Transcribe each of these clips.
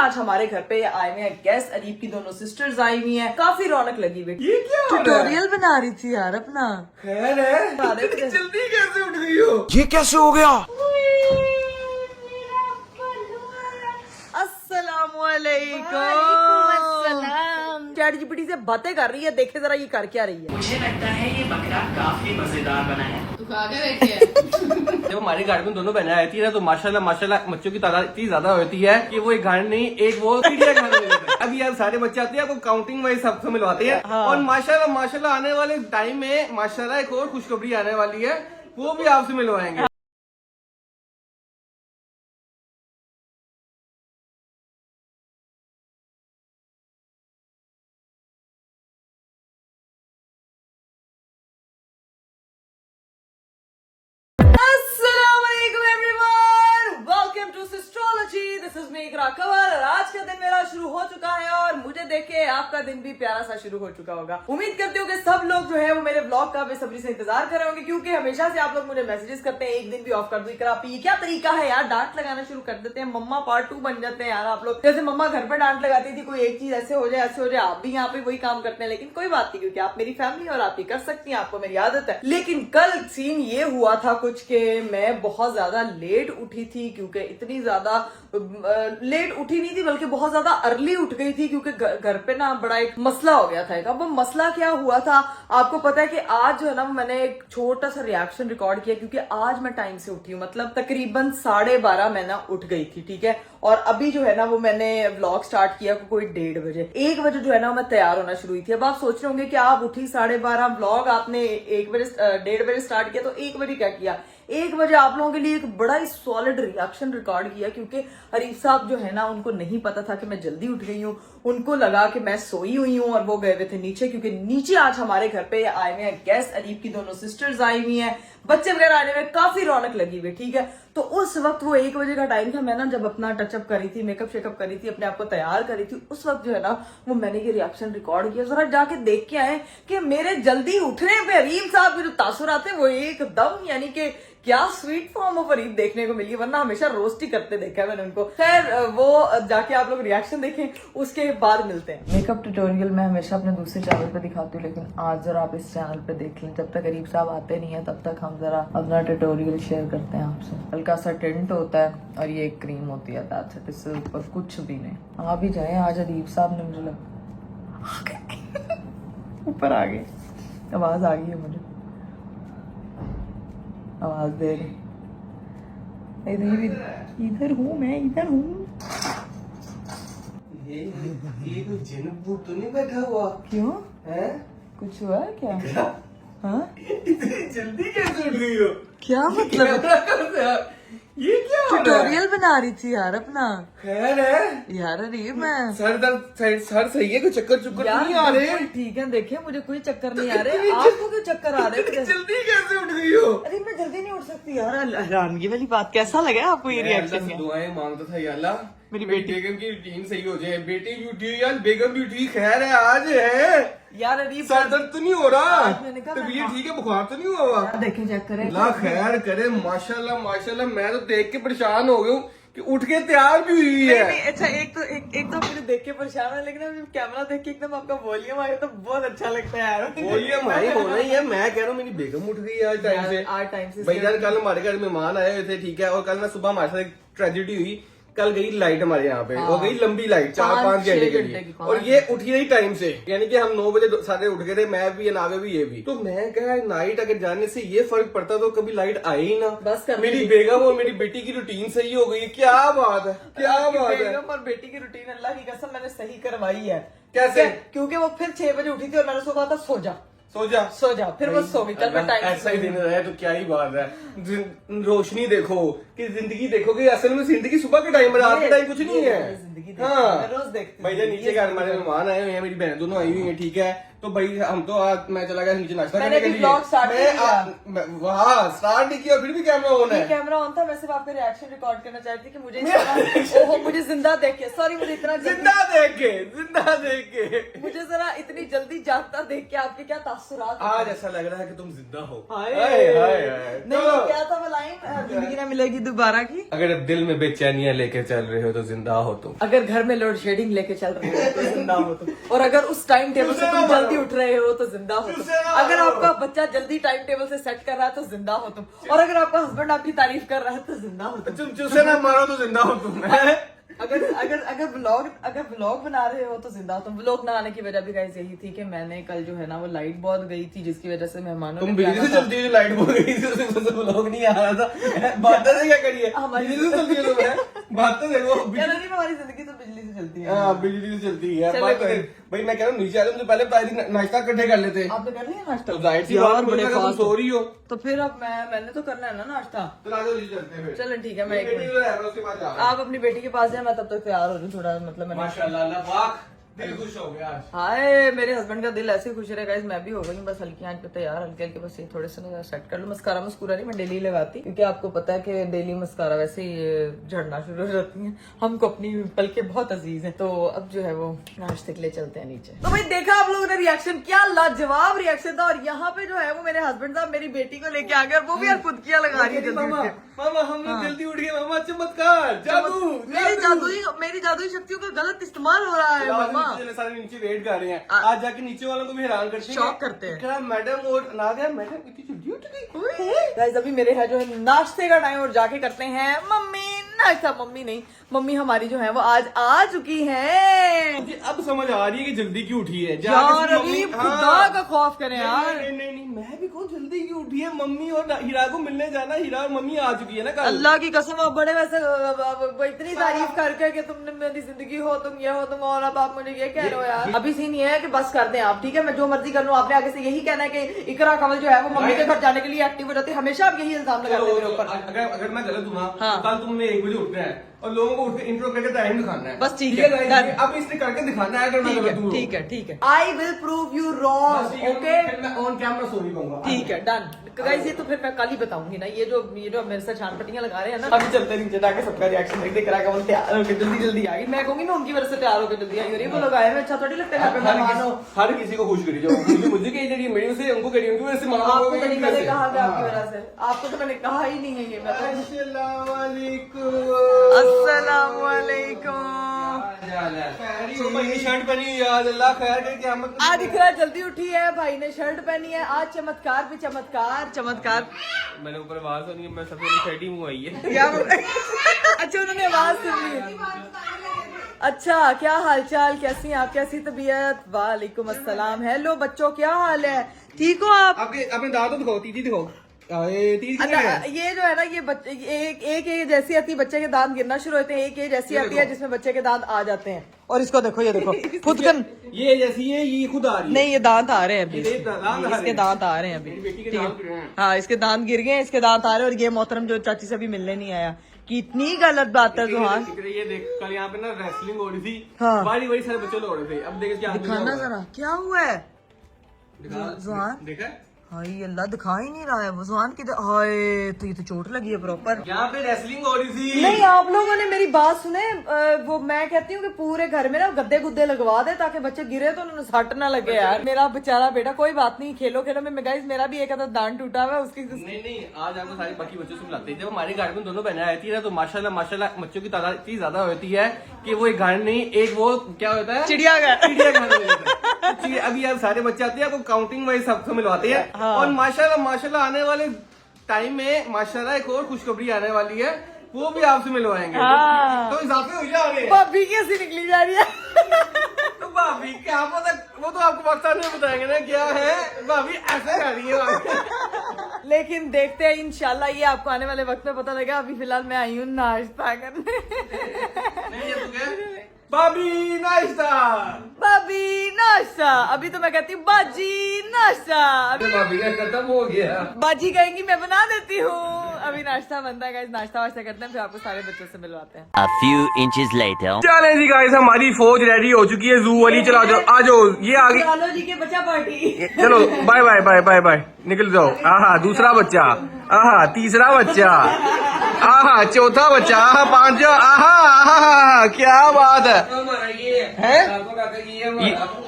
आज हमारे घर पे आए हुए हैं गेस्ट। अरीब की दोनों सिस्टर्स आई हुई हैं, काफी रौनक लगी हुई। ये क्या हो रहा है? ट्यूटोरियल बना रही थी यार अपना। खैर है, इतनी जल्दी कैसे उठ गई हो? ये कैसे हो गया? अस्सलामुअलैकुम। चैट जीपीटी से बातें कर रही है, देखे जरा ये कर क्या रही है। मुझे लगता है ये बकरा काफी मजेदार बना है। जब हमारी गाड़ी में दोनों बहनें आई थी ना, तो माशाल्लाह माशाल्लाह बच्चों की तादाद इतनी ज्यादा होती है कि वो एक गाड़ी नहीं, एक वो चिड़ियाघर में मिलता है। अभी यार सारे बच्चे आते हैं, आपको काउंटिंग वाइज सबसे मिलवाते हैं। हाँ। और माशाल्लाह माशाल्लाह आने वाले टाइम में माशाल्लाह एक और खुशखबरी आने वाली है, वो भी आपसे मिलवाएंगे। अस्सलामुअलैकुम everyone, welcome to Sistrology. This is me Iqra Kanwar और आज का दिन मेरा शुरू हो चुका है और मुझे देख के आपका दिन भी प्यारा सा शुरू हो चुका होगा। उम्मीद करती हूँ कि सब लोग जो है वो मेरे ब्लॉग का बेसब्री से इंतजार कर रहे होंगे, क्योंकि हमेशा से आप लोग मुझे मैसेजेस करते हैं एक दिन भी ऑफ कर दो इकरा आपी, ये क्या तरीका है यार, डांट लगाना शुरू कर देते हैं, मम्मा पार्ट 2 बन जाते हैं यार आप लोग। जैसे मम्मा घर पर डांट लगाती थी, कोई एक चीज ऐसे हो जाए ऐसे हो जाए, आप भी यहाँ पे वही काम करते हैं, लेकिन कोई बात नहीं, क्योंकि आप मेरी फैमिली और आप ही कर सकती हैं, आपको मेरी आदत है। लेकिन कल सीन ये हुआ था कुछ के मैं बहुत ज्यादा लेट उठी थी, क्योंकि इतनी ज्यादा लेट उठी नहीं थी बल्कि बहुत ज्यादा अर्ली उठ गई थी, क्योंकि घर पे ना बड़ा एक मसला हो गया था। अब वो मसला क्या हुआ था आपको पता है कि आज जो है ना मैंने एक छोटा सा रिएक्शन रिकॉर्ड किया, क्योंकि आज मैं टाइम से उठी हूँ, मतलब तकरीबन 12:30 मैं ना उठ गई थी, ठीक है। और अभी जो है ना वो मैंने व्लॉग स्टार्ट किया कोई 1:30 बजे, 1 बजे जो है ना मैं तैयार होना शुरू हुई थी। अब आप सोच रहे होंगे कि आप उठी 12:30, व्लॉग आपने 1 बजे 1:30 बजे स्टार्ट किया, तो 1 बजे क्या किया? 1 बजे आप लोगों के लिए एक बड़ा ही सॉलिड रिएक्शन रिकॉर्ड किया, क्योंकि अरीब साहब जो है ना उनको नहीं पता था कि मैं जल्दी उठ गई हूँ। उनको लगा कि मैं सोई हुई हूँ और वो गए हुए थे नीचे, क्योंकि नीचे आज हमारे घर पे आए हुए हैं गेस्ट। अरीब की दोनों सिस्टर्स आई हुई हैं, बच्चे वगैरह आने में काफी रौनक लगी हुई, ठीक है। तो उस वक्त वो 1 बजे का टाइम था, मैं ना जब अपना टचअप करी थी, मेकअप शेकअप करी थी, अपने आप को तैयार करी थी, उस वक्त जो है ना वो मैंने ये रिएक्शन रिकॉर्ड किया। जरा जाके देख के आए कि मेरे जल्दी उठने पे अरीब साहब के जो तासुरात हैं वो एकदम, यानी कि क्या स्वीट फॉर्म ऑफ अरीब देखने को मिली, वरना हमेशा रोस्ट ही करते देखा है मैंने उनको। खैर वो जाके आप लोग रिएक्शन देखें, उसके बाद मिलते हैं। मेकअप ट्यूटोरियल मैं हमेशा अपने दूसरे चैनल पे दिखाती हूँ, लेकिन आज जरा आप इस चैनल पे देख लें। जब तक अरीब साहब आते नहीं है तब तक हम जरा अपना ट्यूटोरियल शेयर करते हैं आपसे। हल्का सा टेंट होता है और ये एक क्रीम होती है, इससे ऊपर कुछ भी नहीं। आ भी जाए आज अरीब साहब ने, मुझे लगा ऊपर आ गए, आवाज आ गई है मुझे, आवाज दे रही। इधर हूँ मैं, इधर हूँ। ये कोई जिन भूत तो नहीं बैठा हुआ? क्यों, है? कुछ हुआ है क्या? हाँ, इतनी जल्दी कैसे उठ गई हो? क्या मतलब? ये क्या हो रहा है? ट्यूटोरियल बना रही थी यार अपना। खैर है, यार अरे मैं सर दर्द सर सही है, कोई चक्कर चुक्कर यार नहीं आ रहे? बिल्कुल ठीक है, देखिए मुझे कोई चक्कर नहीं आ रहे, आपको क्यों चक्कर आ रहे हैं? जल्दी कैसे उठ गई हो? अरे मैं जल्दी नहीं उठ सकती यार। हैरानगी वाली बात। कैसा लगा आपको ये रिएक्शन? दुआएं मांगता था, या अल्लाह मेरी बेटी बेगम की रूटीन सही हो जाए। बेटी भी उठी यार, बेगम भी उठी। खैर है, आज है यार अरीब सर दर्द तो नहीं हो रहा? आज मैंने कहा तबीयत ठीक है, बुखार तो नहीं हुआ? देखें चेक करें। अल्लाह खैर करे, माशाल्लाह माशाल्लाह। मैं तो देख के परेशान हो गया हूँ कि उठ के तैयार भी हुई है। नहीं, अच्छा एक तो मुझे देख के परेशान है, लेकिन अभी कैमरा देख के एकदम आपका वॉल्यूम आया तो बहुत अच्छा लगता है यार। वॉल्यूम हाई होना ही है। मैं कह रहा हूँ मेरी बेगम उठ गई है आज टाइम से। आज टाइम से भाई यार कल हमारे घर मेहमान आए हुए थे, ठीक है, और कल ना सुबह हमारे साथ एक ट्रेजेडी हुई। कल गई लाइट हमारे यहाँ पे, हो गई लंबी लाइट 4-5 घंटे के लिए, और ये उठी नहीं टाइम से, यानी कि हम 9 बजे सारे उठ गए थे, मैं भी, नावे भी, ये भी। तो मैं कहा नाइट अगर जाने से ये फर्क पड़ता तो कभी लाइट आई ही ना। बस मेरी बेगम और मेरी बेटी की रूटीन सही हो गई। क्या बात है, क्या बात है। बेगम और बेटी की रूटीन अल्लाह की कसम मैंने सही करवाई है। कैसे? क्योंकि वो फिर 6 बजे उठी थी और मैंने उसको कहा था सो जा सो जा, सो जा, फिर वो सो गई। चल मैं टाइम ऐसा ही दिन रहा तो क्या ही बात है। रोशनी देखो कि जिंदगी देखो कि असल में जिंदगी सुबह के टाइम, रात के टाइम कुछ नहीं है। जिंदगी हाँ, रोज देखती भाई जान नीचे घर हमारे मेहमान आए हुए हैं, मेरी बहन दोनों आई हुई हैं, ठीक है। तो भाई हम तो आज मैं चला गया नीचे नाश्ता करने के लिए। वाह, स्टार्ट नहीं किया, फिर भी कैमरा ऑन है। कैमरा ऑन था। मैं सिर्फ आपका रिएक्शन रिकॉर्ड करना चाहती थी कि मुझे ओहो मुझे जिंदा देख के, सॉरी मुझे इतना जिंदा देख के मुझे जरा इतनी जल्दी जागता देख के आपके क्या आज तो रात आज ऐसा लग रहा है कि तुम जिंदा हो। हाय। नहीं चलो। क्या था वो लाइन, जिंदगी ना मिलेगी दोबारा की। अगर दिल में बेचैनियां लेके चल रहे हो तो जिंदा हो तुम। अगर घर में लोड शेडिंग लेके चल रही हो तो जिंदा हो तुम। और अगर उस टाइम टेबल से तुम जल्दी उठ रहे हो तो जिंदा हो तुम। अगर आपका बच्चा जल्दी टाइम टेबल से सेट कर रहा है तो जिंदा हो तुम। और अगर आपका हस्बैंड आपकी तारीफ कर रहा है तो जिंदा हो तुम। तुम चूसे ना मारो तो जिंदा हो तुम। अगर अगर अगर व्लॉग बना रहे हो तो जिंदा हो तुम। व्लॉग ना आने की वजह भी गाइस यही थी कि मैंने कल जो है ना वो लाइट बहुत गई थी, जिसकी वजह से मेहमानों तुम ने बिजली से चलती है, लाइट बोल गई थी, उससे व्लॉग नहीं आ रहा था। बात तो क्या करिए, हमारी- बिजली से चलती है तो है। बात तो देखो, क्या नहीं, हमारी जिंदगी तो बिजली से चलती है। हाँ बिजली से चलती है। चलो बात तो कोई। देख, भाई मैं कह रहा हूँ नीचे आ जाओ, मुझे पहले बता दी, नाश्ता इकट्ठे कर लेते। आपने कर लिया नाश्ता? तो जाहिर सी यार, बात, बड़े मुझे लगा तुम fast सो रही हो। तो फिर अब मैंने तो करना है ना नाश्ता। तो आ जाओ नीचे चलते हैं फिर। चलो ठीक है, मैं एक बेटी मिनट- को ले आ रहा हूँ, उसके बाद जा रहा हूँ। आप अपनी बेटी के पास जाए, मैं तब तक तैयार हो रही हूँ थोड़ा, मतलब मैंने माशाल्लाह, अल्लाह पाक, दिल खुश हो गया आज। हाय, मेरे हस्बैंड का दिल ऐसे ही खुश रहेगा। मैं भी हो गई बस हल्की आंच पे तैयार, हल्के हल्के बस ये थोड़े से ना सेट कर लो। मस्कारा मस्कुरा नहीं मैं डेली लगाती, क्योंकि आपको पता है कि डेली मस्कारा वैसे ही झड़ना शुरू हो जाती है। हमको अपनी पलके बहुत अजीज हैं। तो अब जो है वो नाश्ते के लिए चलते हैं नीचे। तो भाई देखा आप लोगों ने रिएक्शन, क्या लाजवाब रिएक्शन था। और यहाँ पे जो है वो मेरे हस्बैंड साहब मेरी बेटी को लेके आ गए, और वो भी यार फुदकियां लगा रही है जल्दी मामा, उठ के। मामा हम लोग जल्दी उठ गए मामा, चमत्कार, जादू, मेरी जादुई शक्तियों का गलत इस्तेमाल हो रहा है मामा। चले सारे नीचे वेट कर रहे हैं, आज जाके नीचे वालों को भी हैरान करते हैं, शॉक करते हैं। क्या मैडम और ना गया, मैडम इतनी जल्दी उठ गई। गाइस अभी मेरे है जो है नाश्ते का टाइम, और जाके करते हैं मम्मी नाश्ता। मम्मी नहीं, मम्मी हमारी जो है वो आज आ चुकी है। मुझे अब समझ आ रही है कि जल्दी क्यों उठी है। यार अभी खुदा का खौफ करें यार। नहीं, मैं भी कौन जल्दी क्यों उठी है। मम्मी और हीरा को मिलने जाना, हीरा और मम्मी आ चुकी है ना कल। अल्लाह की कसम, आप बड़े वैसे वो इतनी तारीफ करके कि तुमने मेरी जिंदगी हो, तुम ये हो, तुम, और अब आप मुझे ये कह रहे हो यार। अभी सीन ये है कि बस कर दें आप, ठीक है, मैं जो मर्जी कर लूं। आपने आगे से यही कहना है कि इकरा कमल जो है वो मम्मी के घर जाने के लिए एक्टिव हो जाती है। हमेशा आप यही इल्जाम लगाते हैं मेरे ऊपर। अगर मैं गलत हूँ ना, हाँ। तो कल तुमने 1 बजे उठना है और लोगों को उठ के इंट्रो करके टाइम दिखाना है। बस ठीक है, guys, done। अब इसने करके दिखाना है अगर मैं गलत हूँ। ठीक है। I will prove you wrong, okay. फिर मैं ऑन कैमरा सॉरी कहूंगा। ठीक है, डन। गाइस ये तो फिर मैं कल ही बताऊंगी ना। ये जो मेरे साथ छान पट्टियां लगा रहे हैं ना, अभी चलते नीचे जाके सबका रिएक्शन देख रहा है। कमल तैयार होकर जल्दी आ गई, मैं कहूंगी ना उनकी वजह से तैयार होकर जल्दी आई। और ये वो लोग आए हैं, अच्छा थोड़ी लगता है घर पे मेहमान हो। हर किसी को खुश करी जाओ। मुझे कही जरिए मेरी से उनको करी, उनकी वजह से मामा आपको तो नहीं मैंने कहा कि आपकी वजह से, आपको तो मैंने कहा ही नहीं है ये। मैं तो अस्सलाम अस्सलाम वालेकुम। शर्ट पहनी, याद अल्लाह खैर करे क़यामत में। आज इकरा जल्दी उठी है, भाई ने शर्ट पहनी है। आज चमत्कार पे चमत्कार। मैंने ऊपर आवाज सुनी है, मैं सफेद शर्ट मुंह आई है। क्या अच्छा, उन्होंने आवाज सुन ली। अच्छा, क्या हालचाल, कैसी हैं आप, कैसी तबीयत? वालेकुम अस्सलाम। हेलो बच्चों, क्या हाल है, ठीक हो आप? आपके अपने दांत तो दिखाओ, तीती दिखाओ। तीती अच्छा, ये जो है ना, ये बच्चे एक जैसी आती है, बच्चे के दांत गिरना शुरू होते हैं। एक जैसी आती है जिसमें बच्चे के दांत आ जाते हैं। और इसको देखो, ये देखो खुद कर, ये जैसी है, ये खुद आ रही है। नहीं ये दांत आ रहे हैं अभी, ये दांत आ रहे हैं। इसके दांत आ रहे हैं अभी। बेटी के ठीक दांत गिरे है, हैं। हाँ इसके दांत गिर गए, इसके दांत आ रहे हैं। और ये मोहतरम जो चाची से भी मिलने नहीं आया, कितनी गलत बात है जुहान। ये देख, कल यहाँ पे ना रेसलिंग हो रही थी, हाँ। बड़ी सारे बच्चे लोग हो रहे थे। अब देख क्या दिखाना जरा क्या हुआ है जुहान। देखा हाय अल्लाह, दिखा ही नहीं रहा है वो जुहान की। हाय तो ये तो चोट लगी है प्रॉपर। यहाँ पे रेसलिंग हो रही थी। नहीं, आप लोगों ने मेरी बात सुने। वो मैं कहती हूँ कि पूरे घर में ना गद्दे गुद्दे लगवा दे, ताकि बच्चे गिरे तो उन्हें सट ना लगे यार। मेरा बेचारा बेटा, कोई बात नहीं, खेलो में गाइस मेरा भी एक आधा दांत टूटा हुआ है उसकी। नहीं, आज आपको सारे बाकी बच्चों से मिलाते हैं। जब हमारे घर में दोनों बहनें रहती है ना, तो माशाल्लाह बच्चों की तादाद इतनी ज्यादा होती है कि वो एक घर नहीं, एक वो क्या होता है, चिड़ियाघर। अभी आप सारे बच्चे आते हैं, आपको काउंटिंग वाइज सबसे मिलवाते हैं। हाँ। और माशाल्लाह आने वाले टाइम में माशाल्लाह एक और खुशखबरी आने वाली है, वो भी आपसे मिलवाएंगे। हाँ। तो इजाफे हो जाएंगे। भाभी कैसी निकली जा रही है? तो भाभी क्या पता, वो तो आपको पाकिस्तान में बताएंगे ना क्या है। भाभी ऐसे कर रही है। लेकिन देखते हैं इंशाल्लाह, ये आपको आने वाले वक्त में पता लगेगा। अभी फिलहाल मैं आई हूँ नाश्ता करने। नहीं, ये तो क्या? भाभी नाश्ता। भाभी नाश्ता। अभी तो मैं कहती हूँ बाजी नाश्ता। भाभी का खत्म हो गया। बाजी कहेंगी मैं बना देती हूँ। अभी नाश्ता बनता है गाइस, नाश्ता वाश्ता करते हैं, फिर आपको सारे बच्चों से मिलवाते हैं। A few inches later. चले जी गाइस, हमारी फौज रेडी हो चुकी है। जू वाली चला जाओ, आ जाओ, ये आ गई। लालो जी के बच्चा पार्टी। चलो बाय बाय, निकल जाओ। आहा दूसरा बच्चा, आहा तीसरा बच्चा, आहा चौथा बच्चा, आहा पांचवा, आहा आहा क्या बात है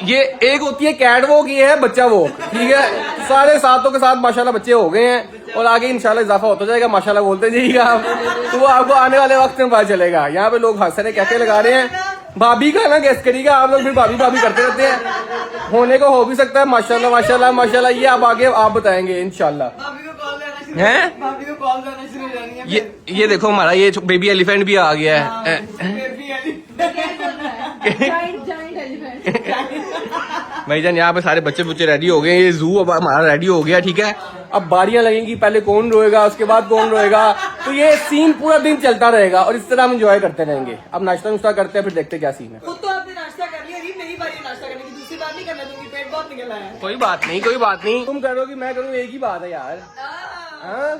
ये एक होती है कैट वॉक, ये है बच्चा वॉक, ठीक है। सारे सातों के साथ माशाल्लाह बच्चे हो गए हैं और आगे इंशाल्लाह इजाफा होता जाएगा, माशाल्लाह बोलते जाइएगा आप, तो वो आपको आने वाले वक्त में पता चलेगा। यहाँ पे लोग हंस रहे कहते लगा रहे हैं, भाभी का ना गेस करिएगा आप लोग, फिर भाभी भाभी करते रहते हैं, होने को हो भी सकता है। माशाल्लाह माशाल्लाह माशाल्लाह, ये आप आगे आप बताएंगे इंशाल्लाह। हैं भाभी को कॉल करना शुरू हो जानी है। ये देखो हमारा ये बेबी एलिफेंट भी आ गया है। भाईजान यहाँ पे सारे बच्चे बुच्चे रेडी हो गए, ये जू अब हमारा रेडी हो गया, ठीक है। अब बारियां लगेंगी, पहले कौन रोएगा उसके बाद कौन रोएगा, तो ये सीन पूरा दिन चलता रहेगा और इस तरह हम एंजॉय करते रहेंगे। अब नाश्ता नुश्ता करते हैं, फिर देखते क्या सीन है। खुद तो आपने नाश्ता कर लिया, अभी मेरी बारी नाश्ता करने की, दूसरी बार नहीं करना दूंगी, पेट बहुत निकल आया है। कोई बात नहीं कोई बात नहीं, तुम करोगी मैं करूँ, एक ही बात है यार। हाँ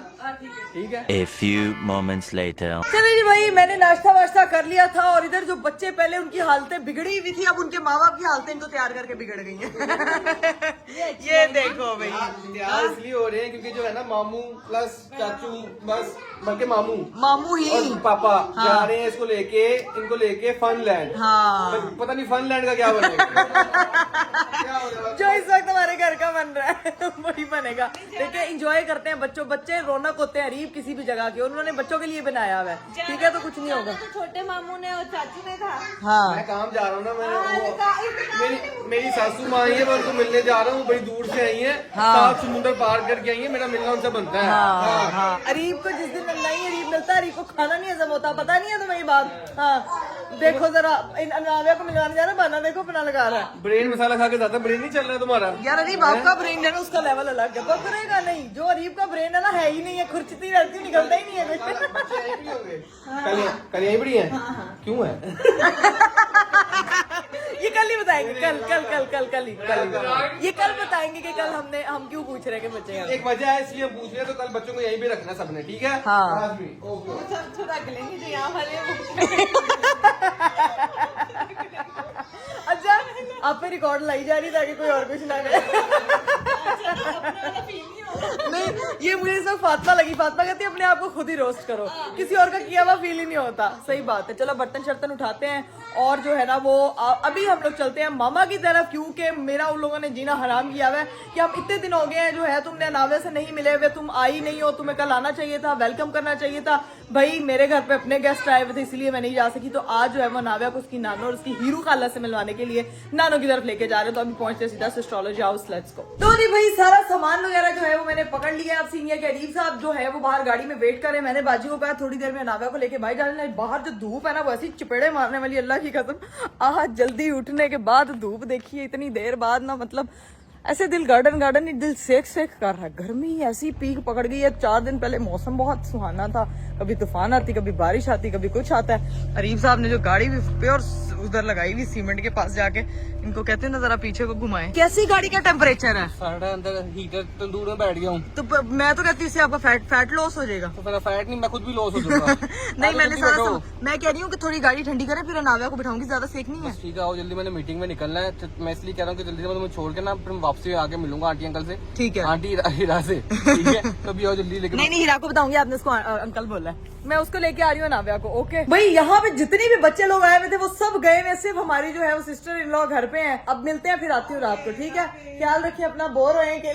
ठीक है। A few moments later. चलिए जी भाई, मैंने नाश्ता वाश्ता कर लिया था और इधर जो बच्चे पहले उनकी हालतें बिगड़ी हुई थी, अब उनके माँ बाप की हालतें इनको तैयार करके बिगड़ गई हैं। ये देखो भाई, तैयार इसलिए हो रहे हैं क्योंकि जो है ना मामू प्लस चाचू, बस बल्कि मामू ही और पापा जा रहे हैं इसको लेके, इनको लेके फनलैंड। हाँ, पता नहीं फनलैंड का क्या बनेगा। जो इस वक्त हमारे घर का बन रहा है वही बनेगा। देखिए एंजॉय करते हैं बच्चों, बच्चे रौनक होते हैं अरीब किसी भी जगह के, उन्होंने बच्चों के लिए बनाया हुआ है, ठीक है, तो कुछ नहीं होगा। तो छोटे मामू ने और चाचू ने था। हाँ मैं काम जा रहा हूँ ना, मेरी सासू माँ आई है, मैं उनको मिलने जा रहा हूँ, बड़ी दूर से आई है, सात समुद्र पार करके आई है, मेरा मिलना उनसे बनता है। हाँ। अरीब को जिस दिन नहीं अरीब मिलता है, अरीब को खाना नहीं हजम होता, पता नहीं है तुम्हें ये बात। हाँ देखो जरा, इन अनाविया को मिलवाने जा रहा है, बहाना देखो अपना लगा रहा है। ब्रेन मसाला खा के ज्यादा ब्रेन नहीं चल रहा है तुम्हारा यार अरीब आपका ब्रेन है ना, उसका लेवल अलग है, पकड़ेगा नहीं। जो अरीब का ब्रेन है ना, है ही नहीं है, खुरचती रहती है, निकलता ही नहीं है कल यही बड़ी है। क्यों है ये कल ही बताएंगे, कल ही ये कल बताएंगे कि कल हम क्यों पूछ रहे हैं कि बच्चे हैं। एक वजह है इसलिए पूछ रहे, तो कल बच्चों को यहीं पे रखना सबने, ठीक है। हाँ। अच्छा आप पे रिकॉर्ड लाई जा रही ताकि कोई और कुछ ना करे। नहीं ये मुझे सब फातिमा लगी, फातिमा कहती है अपने आप को खुद ही रोस्ट करो, किसी और का किया हुआ फील ही नहीं होता। सही बात है। चलो बर्तन शर्तन उठाते हैं और जो है ना वो अभी हम लोग चलते हैं मामा की तरफ, क्योंकि मेरा उन लोगों ने जीना हराम किया हुआ है कि हम इतने दिन हो गए हैं जो है तुमने अनावे से नहीं मिले हुए, तुम आई नहीं हो, तुम्हें कल आना चाहिए था, वेलकम करना चाहिए था। भाई मेरे घर पे अपने गेस्ट आए हुए थे इसलिए मैं नहीं जा सकी, तो आज जो है वो नाविया को उसकी नानो और उसकी हीरू खाला से मिलवाने के लिए नानो की तरफ लेके जा रहे हैं। तो अभी पहुंचते सीधा एस्ट्रोलॉजी हाउस, लेट्स गो। तो जी भाई सारा सामान वगैरह जो है वो मैंने पकड़ लिया। अब सीनियर के अरीब साहब जो है वो बाहर गाड़ी में वेट कर रहे हैं। मैंने बाजी को कहा थोड़ी देर में नाविया को लेके बाहर जाने, बाहर जो धूप है ना वो ऐसी चपेड़े मारने वाली, अल्लाह की कसम। आज जल्दी उठने के बाद धूप देखिए इतनी देर बाद ना, मतलब ऐसे दिल गार्डन ही दिल सेक कर रहा है। गर्मी ऐसी पीक पकड़ गई है। 4 दिन पहले मौसम बहुत सुहाना था, कभी तूफान आती, कभी बारिश आती, कभी कुछ आता है। अरीब साहब ने जो गाड़ी भी प्योर उधर लगाई हुई सीमेंट के पास जाके, इनको कहते हैं ना जरा पीछे को घुमाएं। कैसी गाड़ी का टेम्परेचर है? साढ़े अंदर हीटर तंदूर में बैठ गया हूँ। तो मैं तो कहती हूँ इससे आपका फैट लॉस हो जाएगा। तो मेरा फैट नहीं, मैं खुद भी लॉस हो जाऊंगा। नहीं मैंने मैं कह रही हूँ कि थोड़ी गाड़ी ठंडी करें, फिर नाविया को बिठाऊंगी, ज्यादा सेक नहीं है। ठीक है आओ जल्दी, मैंने मीटिंग में निकलना है, तो मैं इसलिए कह रहा हूँ कि जल्दी से मैं तुम्हें छोड़ के ना फिर वापसी आके मिलूंगा आंटी अंकल से। ठीक है आंटी हीरा से, ठीक है। तो भी आओ जल्दी लेके। नहीं हीरा को बताऊंगी, आपने उसको अंकल बोला है, मैं उसको लेके आ रही हूँ नाविया को। ओके भाई यहाँ पे जितने भी बच्चे लोग आए हुए थे वो सब गए हुए, सिर्फ हमारी जो है वो सिस्टर इन लॉ घर पे हैं। अब मिलते हैं, फिर आती हूँ रात को, ठीक है। ख्याल रखिए अपना, बोर होए के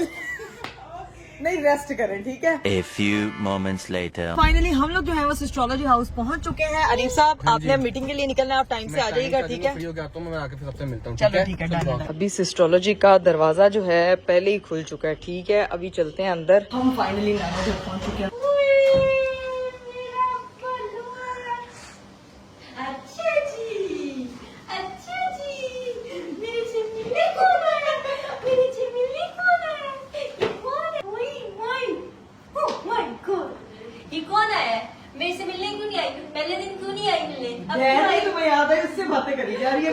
नहीं रेस्ट करें, ठीक है। A few moments later. Finally हम लोग जो है वो एस्ट्रोलॉजी हाउस पहुंच चुके हैं। अरीब साहब आपने मीटिंग के लिए निकलना है, आप टाइम से आ जाइएगा, ठीक है। फ्री हो गया तो मैं आके फिर सबसे मिलता हूँ। चलो ठीक है। अभी एस्ट्रोलॉजी का दरवाजा जो है पहले ही खुल चुका है, ठीक है। अभी चलते हैं अंदर। हम फाइनली नानो घर पहुंच चुके हैं। मेरे से मिलने क्यों नहीं आई? पहले दिन क्यों नहीं आई मिलने? अब नहीं तुम्हें याद है, इससे बातें करी जा रही है।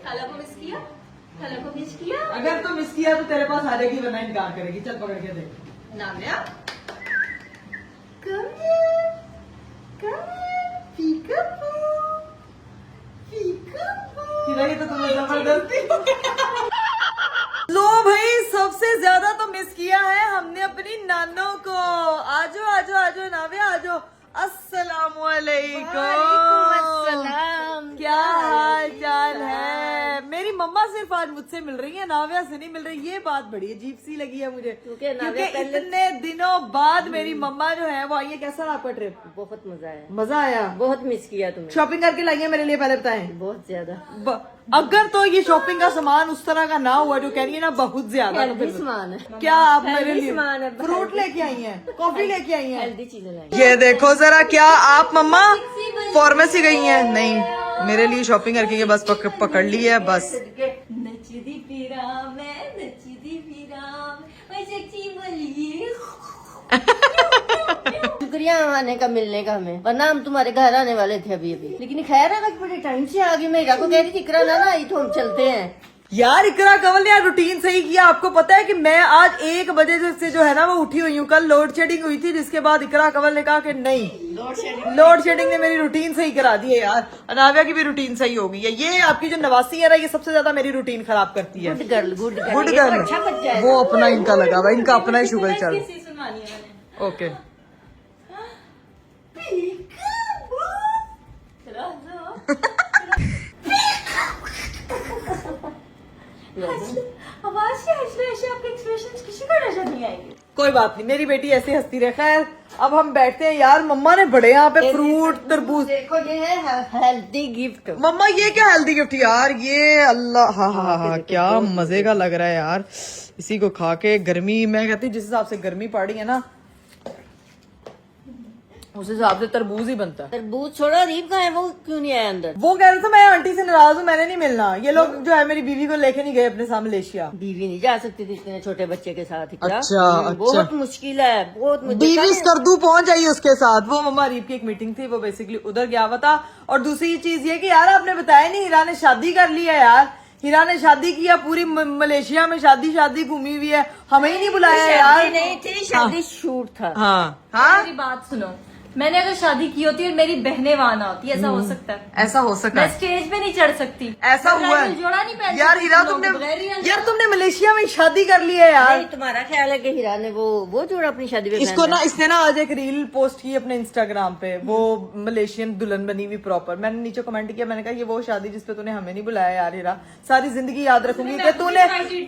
खाला को मिस किया? खाला को मिस किया? अगर तो मिस किया तो तेरे पास आ जाएगी, वरना इनकार करेगी। चल पकड़ के देख। नाविया ये तो तुम्हें जबरदस्ती। लो भाई सबसे ज्यादा तो मिस किया है हमने अपनी नानो वालेकुम। क्या हाल चाल है? मेरी मम्मा सिर्फ आज मुझसे मिल रही है, नाव्या से नहीं मिल रही। ये बात बड़ी अजीब सी लगी है मुझे, क्योंकि इतने दिनों बाद मेरी मम्मा जो है वो आई है। कैसा रहा आपका ट्रिप? बहुत मजा आया, मजा आया? बहुत मिस किया तुमने। शॉपिंग करके लाई है मेरे लिए, पहले बताएं। बहुत ज्यादा अगर तो ये शॉपिंग का सामान उस तरह का ना हुआ जो कह रही है ना बहुत ज्यादा, तो हेल्दी फिर सामान है। क्या आप मेरे हेल्दी लिए सामान है। फ्रूट लेके आई हैं, कॉफी लेके आई हैं? हेल्दी चीजें लाई। ये देखो जरा, क्या आप मम्मा फार्मेसी गई हैं? नहीं, मेरे लिए शॉपिंग करके ये बस पकड़ ली है बस। नचदी फिरा मैं, नचदी फिरा मैं, सेक्सी बोलिए। शुक्रिया आने का, मिलने का हमें, वरना हम तुम्हारे घर आने वाले थे अभी अभी। लेकिन खैर है, बड़े टाइम से आ गई। मैं इरा को कह रही थी इकरा ना आई तो हम चलते हैं। यार इकरा कंवल ने यार रूटीन सही किया। आपको पता है कि मैं आज 1 बजे से जो है ना वो उठी हुई हूँ। कल लोड शेडिंग हुई थी, जिसके बाद इकरा कंवल ने कहा कि नहीं, लोड शेडिंग ने मेरी रूटीन सही करा दी है यार। अनाव्या की भी रूटीन सही हो गई है। ये आपकी जो नवासी है ना, ये सबसे ज्यादा मेरी रूटीन खराब करती है। Good girl, good girl, good ये तो गर्ल। अच्छा बच्चा है। वो अपना इनका लगा हुआ, इनका अपना ही शुगर चल। सुनवानी है मैंने। ओके आवाज से ऐसे आपके एक्सप्रेशंस किसी को नजर नहीं आएंगे। कोई बात नहीं, मेरी बेटी ऐसे हंसती रहे। खैर अब हम बैठते हैं यार। मम्मा ने बड़े यहाँ पे फ्रूट तरबूज। देखो ये है हेल्दी गिफ्ट। मम्मा ये क्या हेल्दी गिफ्ट यार? ये अल्लाह, हाँ हाँ हाँ, क्या मजे का लग रहा है यार। इसी को खा के गर्मी, मैं कहती हूँ जिस हिसाब से गर्मी पड़ रही है ना, उस हिसाब से तरबूज ही बनता है। तरबूज छोड़ो, रीब का है, वो क्यों नहीं आया अंदर? वो कह रहे थे मैं आंटी से नाराज हूँ, मैंने नहीं मिलना। ये लोग जो है मेरी बीवी को लेके नहीं गए अपने साथ मलेशिया। बीवी नहीं जा सकती थी इतने छोटे बच्चे के साथ। इकरा। अच्छा, बहुत मुश्किल है, बहुत बीवी स्कर्दू पहुंच आई उसके साथ। वो मम्मा रीप की एक मीटिंग थी, वो बेसिकली उधर गया हुआ था। और दूसरी चीज ये कि यार आपने बताया नहीं, हीरा ने शादी कर ली है यार। हीरा ने शादी किया, पूरी मलेशिया में शादी घूमी हुई है, हमें ही नहीं बुलाया यार। नहीं थी शादी, शूट था। हाँ हाँ, मेरी बात सुनो, मैंने अगर शादी की होती और मेरी बहनें वहां ना होती, ऐसा हो सकता है? ऐसा हो सका मैं है। स्टेज पे नहीं चढ़ सकती। ऐसा मैं हुआ bridal जोड़ा नहीं पहन यार। सकती हीरा तुम लोग बगैर तुमने ही यार तुमने मलेशिया में शादी कर ली है यार। नहीं, तुम्हारा ख्याल है कि हीरा ने वो जोड़ा अपनी शादी में इसको ना, इसने ना आज एक रील पोस्ट की अपने इंस्टाग्राम पे, वो मलेशियन दुल्हन बनी हुई प्रॉपर। मैंने नीचे कमेंट किया, मैंने कहा ये वो शादी जिसपे तूने हमें नहीं बुलाया यार हीरा। सारी जिंदगी याद रखूंगी कि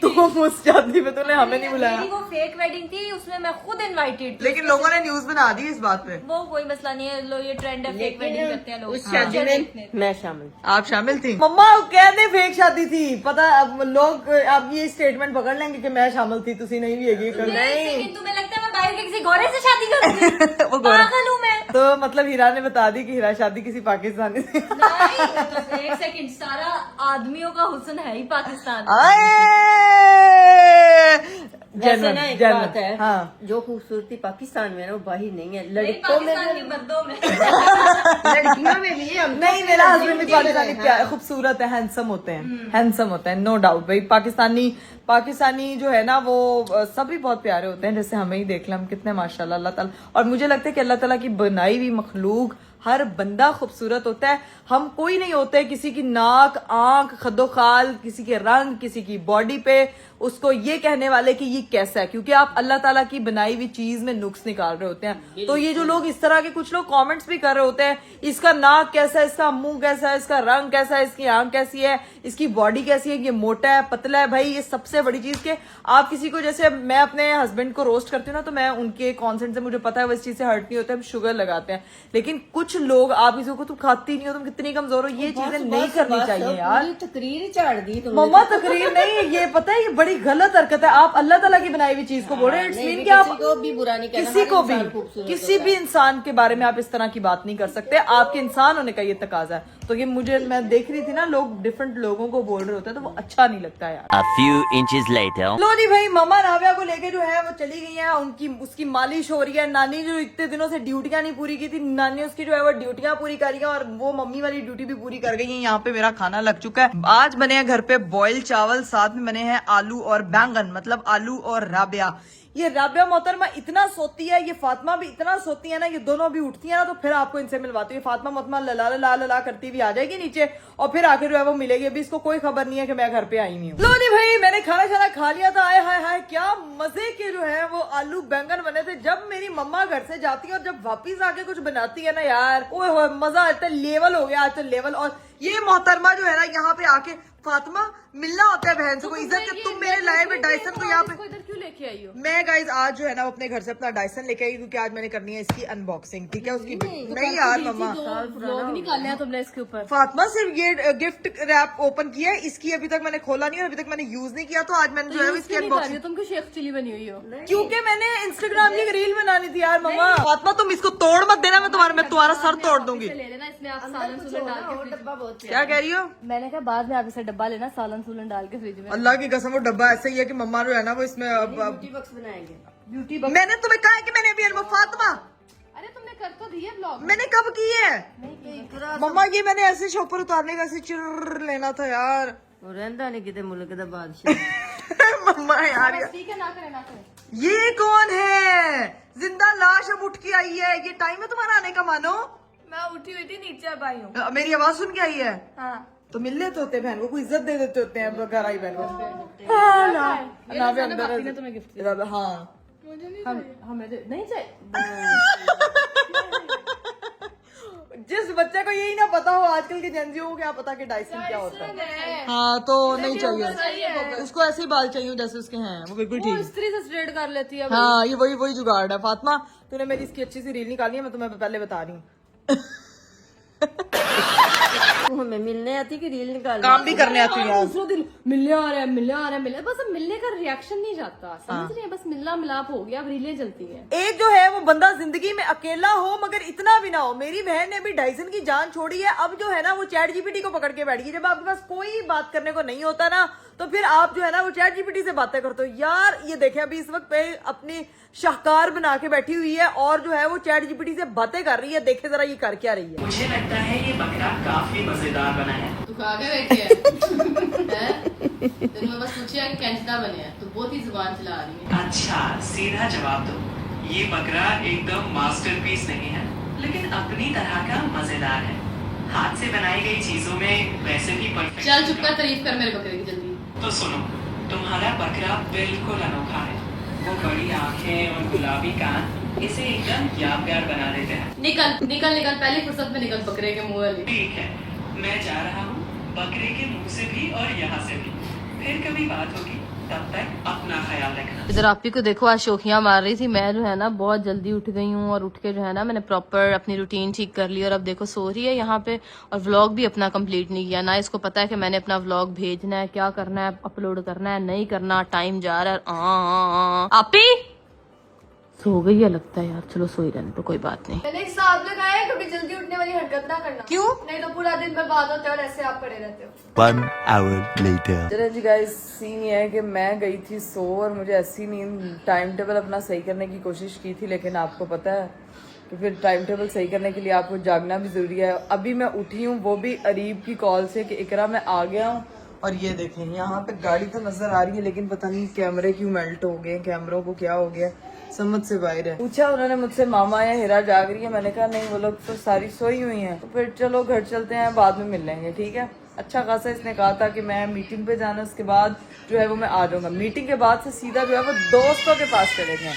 तुम उस शादी पे तूने हमें नहीं बुलाया। मेरी वो फेक वेडिंग थी, उसमें मैं खुद इनवाइटेड थी। लेकिन लोगों ने न्यूज बना दी इस बात पे। वो कोई मसला नहीं है, ये ट्रेंड है, फेक वेडिंग करते हैं लोग। उस शादी में मैं शामिल। आप शामिल थी? मम्मा कह दे फेक शादी थी, पता अब लोग अब ये स्टेटमेंट पकड़ लेंगे कि मैं शामिल थी, तुसी नहीं भी है। लेकिन तुम्हें लगता है मैं बाहर के किसी गोरे से शादी करूंगी? वो गोरा। पागल हूँ मैं। तो मतलब हीरा ने बता दी कि हीरा शादी किसी पाकिस्तानी से। नहीं, मतलब एक सेकंड, सारा आदमियों का हुस्न है ही पाकिस्तान। वैसे ना एक बात है, हाँ। जो खूबसूरती पाकिस्तान में है ना, वो बाहर नहीं है। नहीं, लड़कों में पाकिस्तान के मर्दों में। लड़कियों में भी है। नहीं, मेरा हस्बैंड भी पाकिस्तानी प्यार खूबसूरत है, हैंडसम होते हैं, हैंडसम होते हैं, नो डाउट भाई। पाकिस्तानी जो है ना वो सभी बहुत प्यारे होते हैं। जैसे हमें ही देख लें, हम कितने माशाल्लाह अल्लाह ताला। और मुझे लगता है कि अल्लाह ताला की बनाई हुई मखलूक, हर बंदा खूबसूरत होता है। हम कोई नहीं होते किसी की नाक, आंख, खद्दोखाल, किसी के रंग, किसी की बॉडी पे उसको ये कहने वाले कि ये कैसा है, क्योंकि आप अल्लाह ताला की बनाई हुई चीज में नुक्स निकाल रहे होते हैं। तो ये जो लोग इस तरह के, कुछ लोग कमेंट्स भी कर रहे होते हैं, इसका नाक कैसा है, इसका मुंह कैसा है, इसका रंग कैसा है, इसकी आंख कैसी है, इसकी बॉडी कैसी है, ये मोटा है, पतला है। भाई ये सबसे बड़ी चीज के आप किसी को, जैसे मैं अपने हस्बैंड को रोस्ट करती हूँ ना, तो मैं उनके कॉन्सेंट से, मुझे पता है वो इस चीज से हर्ट नहीं होते, हम शुगर लगाते हैं। लेकिन कुछ लोग, आप किसी को तुम खाती नहीं हो, तुम कितनी कमजोर हो, ये चीजें नहीं करनी चाहिए यार। तकरीर झाड़ दी तुमने। मम्मा तकरीर नहीं, ये पता है ये बड़ी गलत हरकत है। आप अल्लाह ताला की बनाई हुई चीज को बोल रहे हैं। इट्स मीन कि आप किसी को भी बुरा नहीं कहना, किसी हर को भी, इंसान खूबसूरत किसी होता भी है। इंसान के बारे में आप इस तरह की बात नहीं कर सकते। आपके इंसान होने का ये तकाजा है। तो ये मुझे, मैं देख रही थी ना, लोग डिफरेंट लोगों को बोल रहे होते हैं, तो वो अच्छा नहीं लगता यार। A few inches later. लो जी भाई, मम्मा नाव्या को लेके जो है वो चली गई है, उसकी मालिश हो रही है। नानी जो इतने दिनों से ड्यूटियां नहीं पूरी की थी, नानी उसकी जो है वो ड्यूटियां पूरी कर रही है, और वो मम्मी वाली ड्यूटी भी पूरी कर गई है। यहाँ पे मेरा खाना लग चुका है। आज बने हैं घर पे बॉइल्ड चावल, साथ में बने हैं आलू और बैंगन, मतलब आलू और राबिया। ये राबिया मोहतरमा इतना सोती है, ये फातिमा भी इतना सोती है ना, ये दोनों भी उठती है ना तो फिर आपको इनसे मिलवाती है। फातिमा मोहतरमा लला लला लला करती हुई आ जाएगी नीचे और फिर आके जो है वो मिलेगी। अभी इसको कोई खबर नहीं है कि मैं घर पे आई नहीं हूँ। लो जी भाई, मैंने खाना खा लिया था। आए हाय हाय, क्या मजे के जो है वो आलू बैंगन बने थे। जब मेरी मम्मा घर से जाती है और जब वापिस आके कुछ बनाती है ना यार, ओए होए मजा आता है। लेवल हो गया आज तो लेवल। और ये मोहतरमा जो है ना यहाँ पे आके, फातिमा मिलना होता है बहन से, कोई इज्जत के तुम मेरे लाए हुए डायसन को यहाँ पे इधर क्यों लेके आई हो? मैं गाइज आज जो है ना अपने घर से अपना डायसन लेके आई क्योंकि आज मैंने करनी है इसकी अनबॉक्सिंग। ठीक है उसकी नहीं यार मम्मा, व्लॉग निकालने हैं तुमने इसके ऊपर। फातिमा सिर्फ ये गिफ्ट रैप ओपन किया है, इसकी अभी तक मैंने खोला नहीं और अभी तक मैंने यूज नहीं किया। तो आज मैंने जो है इसकी अनबॉक्सिंग, तुम क्यों शेख चिली बनी हुई हो? क्योंकि मैंने इंस्टाग्राम की एक रील बनानी थी यार मम्मा। फातिमा तुम इसको तोड़ मत देना, मैं तुम्हारा सर तोड़ दूंगी। ले लेना, इसमें आप सालन सूलन डाल के। डब्बा बहुत क्या कह रही हो? मैंने कहा बाद में आप इसे डब्बा लेना, सालन सूलन डाल के फ्रिज में। अल्लाह की कसम वो डब्बा ऐसे ही है कि मम्मा जो है ना वो इसमें ब्यूटी बॉक्स बनाएंगे। ब्यूटी मैंने तुम्हें कहा है कि मैंने अभी फातिमा अरे तुमने कर तो दिए ब्लॉग। मैंने कब की है मम्मा? ये मैंने ऐसे शॉपर उतारने का ऐसे चिर लेना था यार। रहंदा नहीं किते मुल्क दा बादशाह। मम्मा यार ठीक है, ना करे ना करे। ये कौन है? जिंदा लाश अब उठ के आई है। ये टाइम है तुम्हारा आने का मानो। मैं उठी हुई थी, नीचे अब आई हूँ। मेरी आवाज सुन के आई है हाँ। तो मिल लेते होते बहन को, कोई इज्जत दे देते होते हैं घर आई बहन को। हाँ, ना भी अंदर है। तुम्हें गिफ्ट हाँ हमें नहीं चाहिए। जिस बच्चे को यही ना पता हो आजकल के जेंजियों को क्या पता कि डायसन क्या होता है। हाँ तो नहीं चाहिए उसको, ऐसे ही बाल चाहिए जैसे उसके हैं, वो बिल्कुल ठीक। स्त्री से स्ट्रेट कर लेती है। हाँ ये वही जुगाड़ है। फातिमा तूने मेरी इसकी अच्छी सी रील निकाली है, मैं तुम्हें पहले बता रही हूँ। तू हमें मिलने आती कि रील निकाल? काम भी करने आती है यार। दूसरों दिन मिलने आ रहा है, मिलने आ रहा है, मिलने। बस अब मिलने का रिएक्शन नहीं जाता, समझ रहे हैं? बस मिलना मिलाप हो गया, अब रीलें चलती है। एक जो है वो बंदा जिंदगी में अकेला हो मगर इतना भी ना हो। मेरी बहन ने भी डायसन की जान छोड़ी है। अब जो है ना वो चैट जीपीटी को पकड़ के बैठ गई। जब आपके पास कोई बात करने को नहीं होता ना तो फिर आप जो है ना वो चैट जीपीटी से बातें करते हो। यार ये देखे अभी इस वक्त पे अपनी शाहकार बना के बैठी हुई है और जो है वो चैट जीपीटी से बातें कर रही है। देखे जरा ये कर क्या रही है। मुझे लगता है ये बकरा काफी मजेदार बना है। तू खा के बैठी है? तेरे में बस पूछिए कि कैंसर बने हैं, तो बहुत ही जुबान चला रही है। अच्छा सीधा जवाब दो, ये बकरा एकदम मास्टरपीस नहीं है लेकिन अपनी तरह का मजेदार है। हाथ से बनाई गई चीजों में वैसे भी परफेक्ट। चल चुप कर, तारीफ कर मेरे बकरे की जल्दी। तो सुनो, तुम्हारा बकरा बिल्कुल अनोखा है। वो बड़ी आंखें और गुलाबी कान इसे एकदम यादगार बना देते हैं। निकल निकल निकल, पहली फुर्सत में निकल बकरे के मुंह वाली। ठीक है, मैं जा रहा हूँ बकरे के मुंह से भी और यहाँ से भी। फिर कभी बात होगी, तब तक अपना ख्याल रखना। इधर आपी को देखो, आज शोखियां मार रही थी। मैं जो है ना बहुत जल्दी उठ गई हूँ और उठ के जो है ना मैंने प्रॉपर अपनी रूटीन ठीक कर ली और अब देखो सो रही है यहाँ पे। और व्लॉग भी अपना कंप्लीट नहीं किया ना। इसको पता है कि मैंने अपना व्लॉग भेजना है, क्या करना है, अपलोड करना है, नहीं करना, टाइम जा रहा है। आपी सो गई है लगता है यार। चलो सोई रहने तो कोई बात नहीं। मैंने एक हिसाब लगाया है, कभी जल्दी उठने वाली हरकत ना करना। क्यों? नहीं तो पूरा दिन बर्बाद होता है और ऐसे आप पड़े रहते हो। 1 hour later. चलो जी गाइस, सीन ये है कि मैं गई थी सो और मुझे ऐसी नींद, टाइम टेबल अपना सही करने की कोशिश की थी लेकिन आपको पता है कि फिर टाइम टेबल सही करने के लिए आपको जागना भी जरूरी है। अभी मैं उठी हूँ वो भी अरीब की कॉल से कि इकरा मैं आ गया हूँ। और ये देखें यहाँ पे गाड़ी तो नजर आ रही है लेकिन पता नहीं कैमरे क्यों मेल्ट हो गए, कैमरों को क्या हो गया, समझ से बाहर है। पूछा उन्होंने मुझसे मामा या हिरा जाग रही है, मैंने कहा नहीं वो लोग तो सारी सोई हुई हैं। तो फिर चलो घर चलते हैं, बाद में मिल लेंगे, ठीक है। अच्छा खासा इसने कहा था कि मैं मीटिंग पे जाना, उसके बाद जो है वो मैं आ जाऊंगा। मीटिंग के बाद से सीधा जो है वो दोस्तों के पास चलेंगे।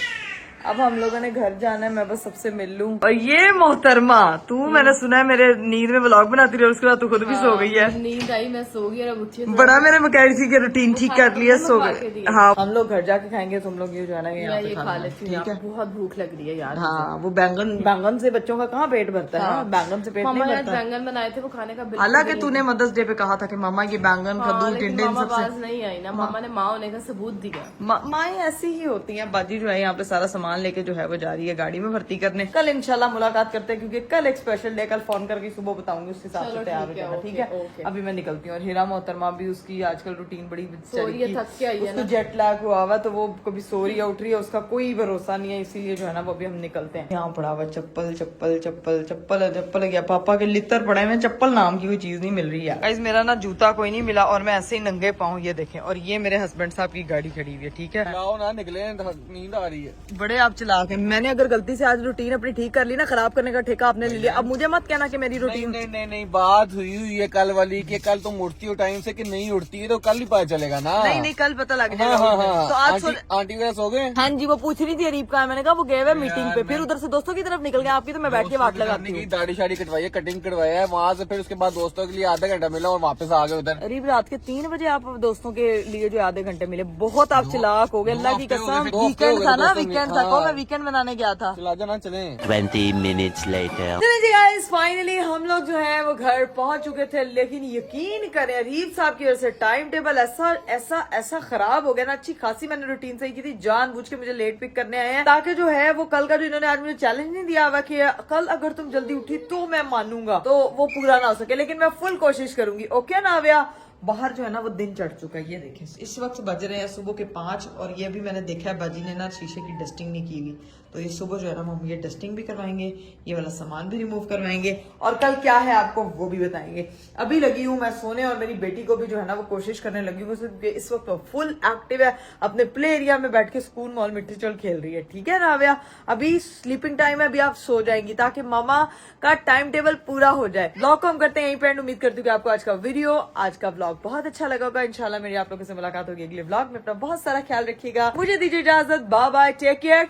अब हम लोगों ने घर जाना है, मैं बस सबसे मिल लूं। और ये मोहतरमा तू, मैंने सुना है मेरे नींद में व्लॉग बनाती रही और उसके बाद तू खुद भी सो गई है। नींद आई, मैं सो गई और अब उठी। बड़ा मेरे में कह रही थी कि रूटीन ठीक कर लिया, सो गए। हाँ हम लोग घर जाके खाएंगे, तुम लोग ये जो है ना यहाँ पे खा लेती हूँ, बहुत भूख लग रही है यार। हाँ वो बैंगन से बच्चों का कहाँ पेट भरता है, बैंगन से पेट नहीं भरता। बैंगन बनाए थे, वो खाने का हालांकि तूने मदर्स डे पे कहा था कि मामा ये बैंगन कद्दू टिंडे इन सबसे नहीं आई ना। मामा ने माँ होने का सबूत दिया। माएँ ऐसी ही होती हैं। बाजी जो है यहाँ पे सारा सामान सामान लेके जो है वो जा रही है गाड़ी में भर्ती करने। कल इंशाल्लाह मुलाकात करते हैं क्योंकि कल एक स्पेशल डे, कल फोन करके सुबह बताऊंगी, उस हिसाब से तैयार हो जाना, ठीक है। अभी मैं निकलती हूँ और हीरा मोहतरमा भी उसकी आजकल रूटीन बड़ी थक के आई है उसको जेट लैग हुआ हुआ, तो वो कभी सो रही है उठ रही है, उसका कोई भरोसा नहीं है, इसीलिए जो है ना वो अभी हम निकलते हैं। यहाँ पड़ा हुआ चप्पल चप्पल चप्पल चप्पल चप्पल गया, पापा के लितर पड़े हुए, चप्पल नाम की कोई चीज नहीं मिल रही है। गाइस मेरा ना जूता कोई नहीं मिला और मैं ऐसे ही नंगे पाऊँ, ये देखें, और ये मेरे हस्बैंड साहब की गाड़ी खड़ी हुई है, ठीक है। लाओ ना, निकले, नींद आ रही है। बड़े आप चलाक हैं। मैंने अगर गलती से आज रूटीन अपनी ठीक कर ली ना, खराब करने का ठेका आपने ले लिया। अब मुझे मत कहना कि मेरी रूटीन नहीं, बात हुई है कल वाली कि कल तुम उठती हो टाइम से कि नहीं उठती है, तो कल ही पता चलेगा ना। नहीं कल पता लग जाएगा। हाँ, तो आज आंटी वगैरह सो गए? हाँ जी, वो पूछ रही थी अरीब का, मैंने कहा वो गए हुए मीटिंग पे, फिर उधर से दोस्तों की तरफ निकल गए, आपकी तो मैं बैठ के बात लगाती हूँ। दाढ़ी शाड़ी कटवाई है, कटिंग करवाया है वहाँ से, फिर उसके बाद दोस्तों के लिए आधा घंटा मिला और वापस आ गए उधर। अरीब रात के 3 बजे आप दोस्तों के लिए जो आधे घंटे मिले, बहुत आप चिल्लाक हो गए, अल्लाह की कसम। वीकेंड था ना, वीकेंड था, मैं वीकेंड मनाने गया था। चला जाना, चले। 20 minutes later. चलिए जी गाइस, फाइनली हम लोग जो है वो घर पहुंच चुके थे, लेकिन यकीन करें अरीब साहब की वजह से टाइम टेबल ऐसा खराब हो गया ना। अच्छी खासी मैंने रूटीन सही की थी, जानबूझ के मुझे लेट पिक करने आए हैं ताकि जो है वो कल का जो इन्होंने आज मुझे चैलेंज नहीं दिया हुआ कि कल अगर तुम जल्दी उठी तो मैं मानूंगा, तो वो पूरा ना हो सके, लेकिन मैं फुल कोशिश करूंगी। ओके नाविया, बाहर जो है ना वो दिन चढ़ चुका है, ये देखें इस वक्त बज रहे हैं सुबह के 5 और ये भी मैंने देखा है बाजी ने ना शीशे की डस्टिंग नहीं की हुई, तो ये सुबह जो है ना हम ये डस्टिंग भी करवाएंगे, ये वाला सामान भी रिमूव करवाएंगे और कल क्या है आपको वो भी बताएंगे। अभी लगी हूँ मैं सोने और मेरी बेटी को भी जो है ना वो कोशिश करने लगी हूँ, इस वक्त फुल एक्टिव है, अपने प्ले एरिया में बैठ के स्कूल मॉल मिट्टी चल खेल रही है, ठीक है नाविया। अभी स्लीपिंग टाइम है, अभी आप सो जाएंगी ताकि मामा का टाइम टेबल पूरा हो जाए। ब्लॉग को हम करते हैं यहीं पे, उम्मीद करती हूँ कि आपको आज का वीडियो, आज का ब्लॉग बहुत अच्छा लगा होगा। इंशाल्लाह मेरी आप लोगों से मुलाकात होगी अगले ब्लॉग में। अपना बहुत सारा ख्याल रखिएगा, मुझे दीजिए इजाजत, बाय बाय, टेक केयर,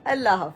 अल्लाह हाफिज।